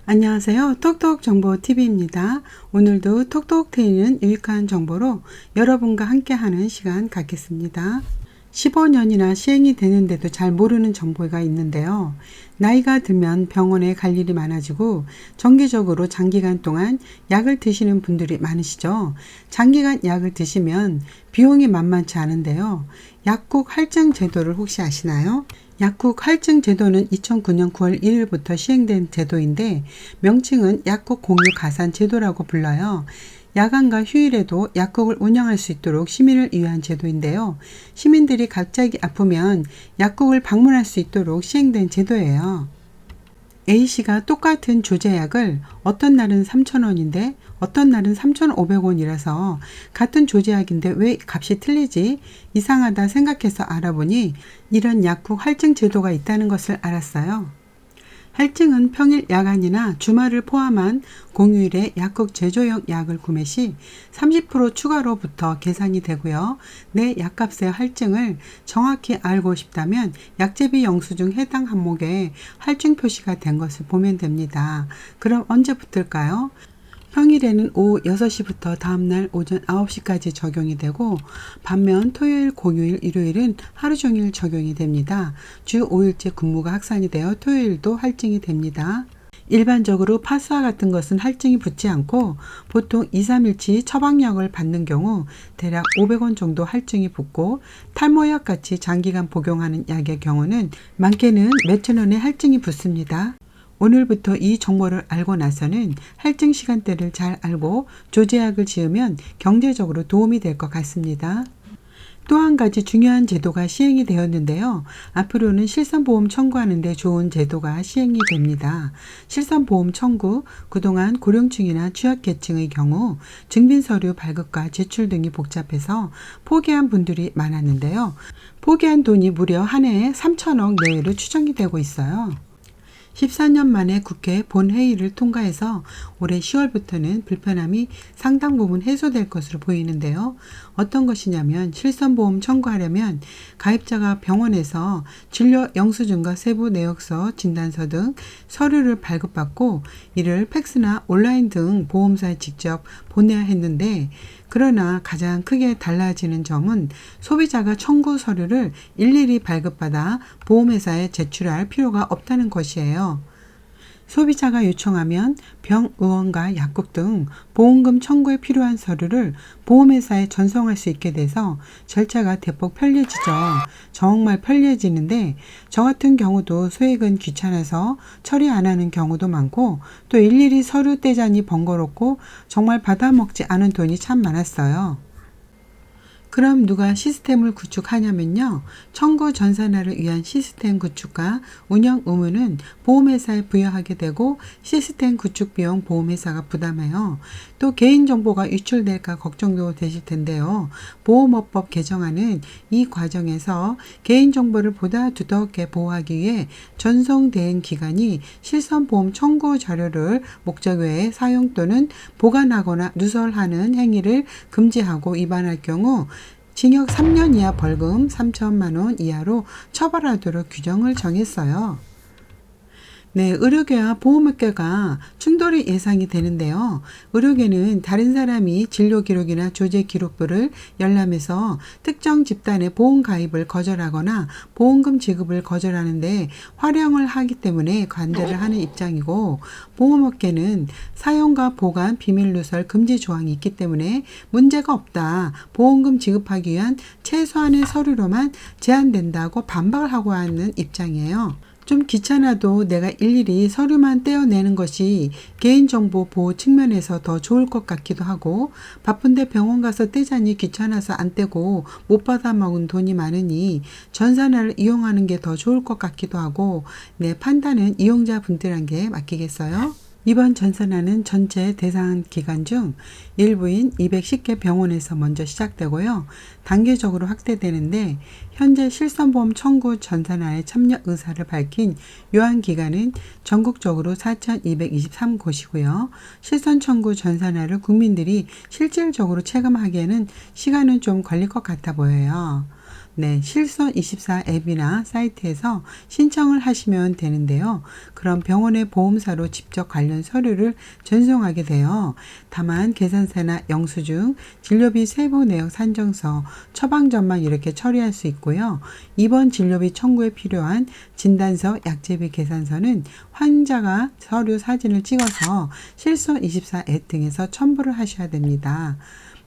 안녕하세요. 톡톡정보TV입니다. 오늘도 톡톡 트이는 유익한 정보로 여러분과 함께하는 시간 갖겠습니다. 15년이나 시행이 되는데도 잘 모르는 정보가 있는데요. 나이가 들면 병원에 갈 일이 많아지고 정기적으로 장기간 동안 약을 드시는 분들이 많으시죠. 장기간 약을 드시면 비용이 만만치 않은데요. 약국 할증 제도를 혹시 아시나요? 약국 할증 제도는 2009년 9월 1일부터 시행된 제도인데 명칭은 약국 공유 가산 제도라고 불러요. 야간과 휴일에도 약국을 운영할 수 있도록 시민을 위한 제도인데요. 시민들이 갑자기 아프면 약국을 방문할 수 있도록 시행된 제도예요. A씨가 똑같은 조제약을 어떤 날은 3,000원인데 어떤 날은 3,500원이라서 같은 조제약인데 왜 값이 틀리지? 이상하다 생각해서 알아보니 이런 약국 할증 제도가 있다는 것을 알았어요. 할증은 평일 야간이나 주말을 포함한 공휴일에 약국 제조용 약을 구매 시 30% 추가로부터 계산이 되고요. 내 약값의 할증을 정확히 알고 싶다면 약제비 영수증 해당 항목에 할증 표시가 된 것을 보면 됩니다. 그럼 언제 붙을까요? 평일에는 오후 6시부터 다음날 오전 9시까지 적용이 되고 반면 토요일, 공휴일, 일요일은 하루 종일 적용이 됩니다. 주 5일째 근무가 확산이 되어 토요일도 할증이 됩니다. 일반적으로 파스와 같은 것은 할증이 붙지 않고 보통 2, 3일치 처방약을 받는 경우 대략 500원 정도 할증이 붙고 탈모약 같이 장기간 복용하는 약의 경우는 많게는 몇천 원의 할증이 붙습니다. 오늘부터 이 정보를 알고 나서는 할증 시간대를 잘 알고 조제약을 지으면 경제적으로 도움이 될 것 같습니다. 또 한 가지 중요한 제도가 시행이 되었는데요. 앞으로는 실손보험 청구하는 데 좋은 제도가 시행이 됩니다. 실손보험 청구, 그동안 고령층이나 취약계층의 경우 증빙서류 발급과 제출 등이 복잡해서 포기한 분들이 많았는데요. 포기한 돈이 무려 한 해에 3천억 내외로 추정이 되고 있어요. 14년 만에 국회 본회의를 통과해서 올해 10월부터는 불편함이 상당 부분 해소될 것으로 보이는데요. 어떤 것이냐면 실손보험 청구하려면 가입자가 병원에서 진료 영수증과 세부 내역서, 진단서 등 서류를 발급받고 이를 팩스나 온라인 등 보험사에 직접 보내야 했는데 그러나 가장 크게 달라지는 점은 소비자가 청구 서류를 일일이 발급받아 보험회사에 제출할 필요가 없다는 것이에요. 소비자가 요청하면 병의원과 약국 등 보험금 청구에 필요한 서류를 보험회사에 전송할 수 있게 돼서 절차가 대폭 편리해지죠. 정말 편리해지는데 저 같은 경우도 소액은 귀찮아서 처리 안 하는 경우도 많고 또 일일이 서류 떼자니 번거롭고 정말 받아먹지 않은 돈이 참 많았어요. 그럼 누가 시스템을 구축하냐면요. 청구 전산화를 위한 시스템 구축과 운영 의무는 보험회사에 부여하게 되고 시스템 구축 비용 보험회사가 부담해요. 또 개인정보가 유출될까 걱정도 되실 텐데요. 보험업법 개정안은 이 과정에서 개인정보를 보다 두텁게 보호하기 위해 전송대행 기관이 실손보험 청구 자료를 목적 외에 사용 또는 보관하거나 누설하는 행위를 금지하고 위반할 경우 징역 3년 이하 벌금 3천만 원 이하로 처벌하도록 규정을 정했어요. 네, 의료계와 보험업계가 충돌이 예상이 되는데요. 의료계는 다른 사람이 진료 기록이나 조제 기록부를 열람해서 특정 집단의 보험 가입을 거절하거나 보험금 지급을 거절하는데 활용을 하기 때문에 관대를 하는 입장이고 보험업계는 사용과 보관, 비밀 누설 금지 조항이 있기 때문에 문제가 없다. 보험금 지급하기 위한 최소한의 서류로만 제한된다고 반박을 하고 하는 입장이에요. 좀 귀찮아도 내가 일일이 서류만 떼어내는 것이 개인정보 보호 측면에서 더 좋을 것 같기도 하고 바쁜데 병원 가서 떼자니 귀찮아서 안 떼고 못 받아 먹은 돈이 많으니 전산화를 이용하는 게 더 좋을 것 같기도 하고 내 판단은 이용자분들에게 맡기겠어요? 이번 전산화는 전체 대상 기간 중 일부인 210개 병원에서 먼저 시작되고요. 단계적으로 확대되는데 현재 실손보험 청구 전산화에 참여 의사를 밝힌 요한기관은 전국적으로 4,223곳이고요. 실손 청구 전산화를 국민들이 실질적으로 체감하기에는 시간은 좀 걸릴 것 같아 보여요. 네, 실손24 앱이나 사이트에서 신청을 하시면 되는데요. 그럼 병원의 보험사로 직접 관련 서류를 전송하게 돼요. 다만 계산서나 영수증, 진료비 세부 내역 산정서, 처방전만 이렇게 처리할 수 있고요. 입원 진료비 청구에 필요한 진단서, 약제비 계산서는 환자가 서류 사진을 찍어서 실손24 앱 등에서 첨부를 하셔야 됩니다.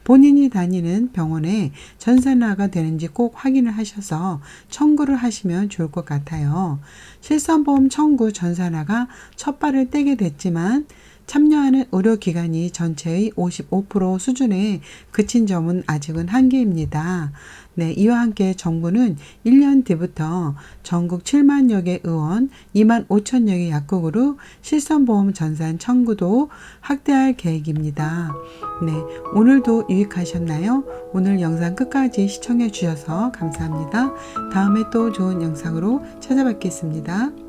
본인이 다니는 병원에 전산화가 되는지 꼭 확인을 하셔서 청구를 하시면 좋을 것 같아요. 실손보험 청구 전산화가 첫 발을 떼게 됐지만 참여하는 의료기관이 전체의 55% 수준에 그친 점은 아직은 한계입니다. 네, 이와 함께 정부는 1년 뒤부터 전국 7만여 개 의원, 2만 5천여 개 약국으로 실손보험 전산 청구도 확대할 계획입니다. 네, 오늘도 유익하셨나요? 오늘 영상 끝까지 시청해 주셔서 감사합니다. 다음에 또 좋은 영상으로 찾아뵙겠습니다.